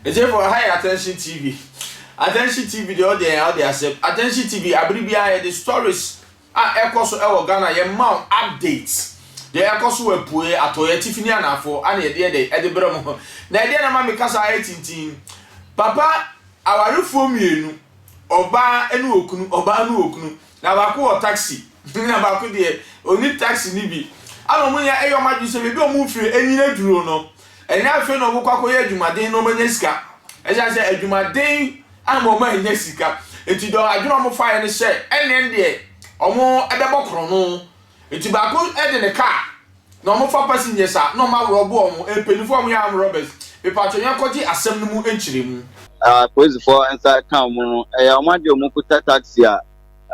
It's for high attention TV. Attention TV, the audience, attention TV, abribia the stories are echoes of Ghana, your mount updates. The echoes were poor at Toya Tiffany and for any day at the Bromo. Nadia Mammy Casa 18. Papa, our reform you, Oba and Okunu, Oba Nukunu, Nabaku or taxi. Nabaku dear, only taxi nibi. I don't know your majesty, we don't move free any no. And now feel no Wakakoya Jumadin no Manesca. As I said, Jumadin. I'm on my Jessica. If you don't, I do not fire any share, and then there, or more at the Bocrono. If you back in the car, no more for passengers, no more robber, and penny arm robbers. If I tell you, Coti, assembly entry. Praise for answer come. I want your Mukuta taxi.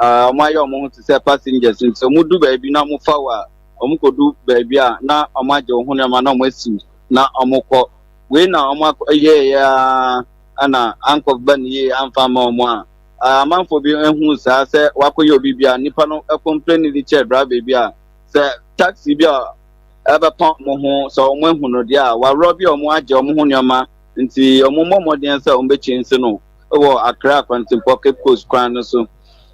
My own to say passengers, and so Mudu baby, no more flower, Omuko do baby, now a majo, Honamano Messi, now Omoko. We now, yeah. Ana uncle Ben ye and farmer moi. A man for being who say, Wako yo bibia, Nipano, a complaint the chair, babia. Say, taxi bia, ever pump moho, so when who no dia, while Robbie or Moaja Mohonyama, and see a more modern so umbechin seno, or a crack on some pocket coast crown so.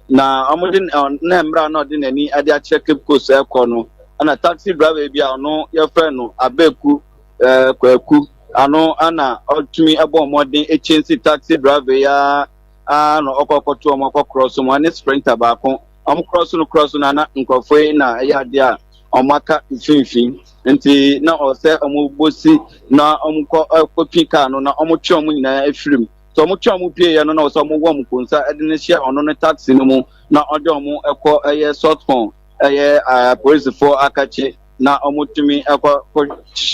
Now, I'm on Nembra not in any other check coast air corner, and a taxi driver bia no, your friend no, a beku, kweku. Ano ana ultimi abo modern agency taxi driver ya no okokoto omako cross mo ani sprinter ba ko cross na na nkofo na ya dia omaka mfimfin nti na o se bosi na kopika no na twe omo nyina afirim so twe omo pie ya no na o se wo konsa edine share ono no taxi no mu na ode omo ekọ Saltpond police for akachi na omutumi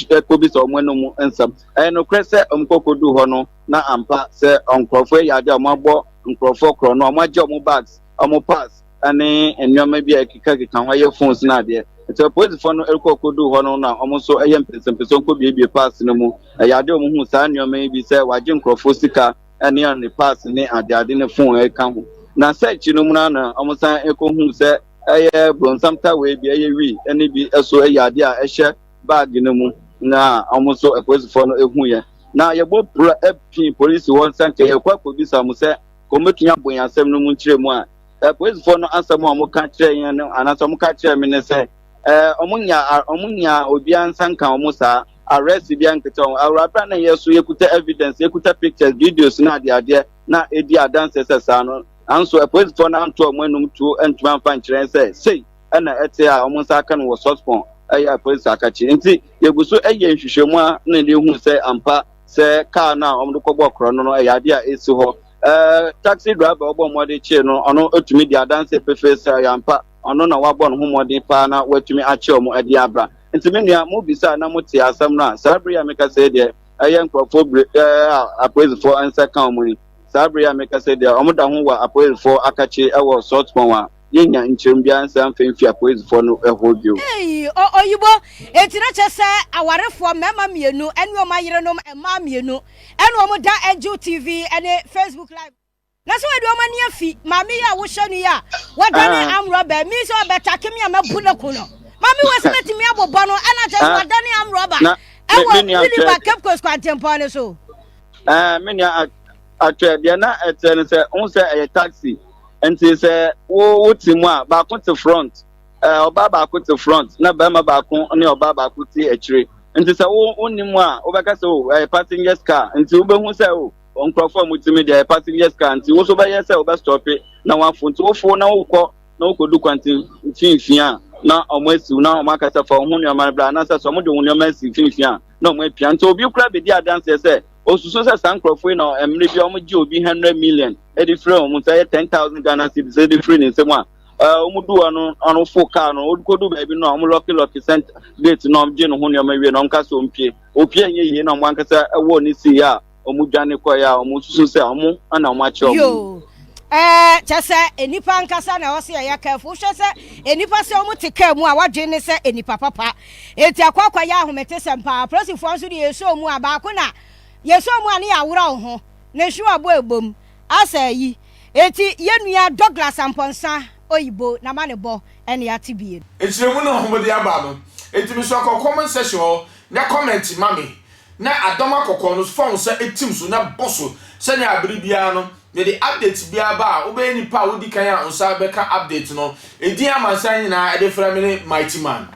ekobisa omwenu mu ensam no krese omkokodu ho no na ampa se onkrofo yade omabo nkrofo kro no omaje omo bags omo pass ane enwama bi akika ho ye phones na de so police for no ekokodu ho no na omo so empese ko bi pass no mu yade omo hu sa enwama bi se waje nkrofo sika ane on pass ne ade ne phone e kan ho na search no mu na omo san ekohu se sometimes we be wi any be so yade a ehye bag no mu na almost a police for no ehu ye na ye bo police won sanke ye kwa bisa mu se ko metunya bon asem no mu kire mu a police for no answer mu amuka kire yen no anaso mu ka kire me ne se omunya obi ansanka omusa arrest bi anketon awrapa na ye so yekuta evidence yekuta pictures videos na ade na edi adanse sesa no anso a police for na anto omanum to entuma fan kire say na ete a omunsa aka no Saltpond police akachi nti yeguso nhwehwemu a na ne hu se ampa se car na omdo kọbọ kro no ade a esi ho taxi driver obo mode chi no ono otumi di adanse pefe se ampa ono na wabọ no homode pa na watumi achi omo ade abra nti menua mo bisa na mote asam na sabria meka se de nkrofo a police for answer kan mo ni sabria meka se de omo da ho wa police for akachi ewo Saltpond wa yenya nchimbia ansa mfemfi a police for no ehodio oyibo etina chese awarefo mema mienu ene o mayerenom ema mienu ene o da eju TV ene Facebook live na so we do mani afi mami ya wo hwanu ya wadane amroba mi so betake mi amabuna kuno mami wesimeti mi abobo no ana chese wadane amroba ewo ni ba kepko squantempo ne so menia atwe dia na etene se on se taxi enti se wo timu a ba ko te front oba ba ko te front na ba ma ba ko ne oba ba ko ti akire enti se wo nimu a wo ba ka se o passengers car enti wo be hu se o onkrofo mutimi de passengers car enti wo so ba ye se o ba stop na wa fo enti wo fo na wo ko na wo ko du kwanti finfia na omasi na o maka se fa hu ne ma bra na se so mo de hu ne ma si finfia na o ma pia enti obi kura be di adanse se osuso se sankrofo na emre bi o mo ji obi 100 million edi free o mo say 10,000 Ghana cedis edi free ni se mo a o mo du anu fo car no o ko du ba bi no o mo lucky cent date no je no ho ne ma wie no nka so mpie opie nye yi na mo anka se ewo ni si ya o mo dwane ko ya o mo suso se o mo ana o ma che o yo chese enipa nkasa na o se ya careful hwe se enipa se o mo tika mu a wadwe ne se enipa papa eti akwakwa ya ahomete sempa prosifo nso de yeso mu abaako na yeso mu ani awura ho ne hwu abo ebom asa yi eti yenua Douglas Amponsa oyibo na manebo ene ya tibie echiremu no homode aba no eti mi so comment section ho na comment mami na adoma kokko no phone say etim so na bosso se ne abiri bia no me the update bia ba obey nipa wodi kan a unsa beka update no edi amansan nyina e de fra me mighty man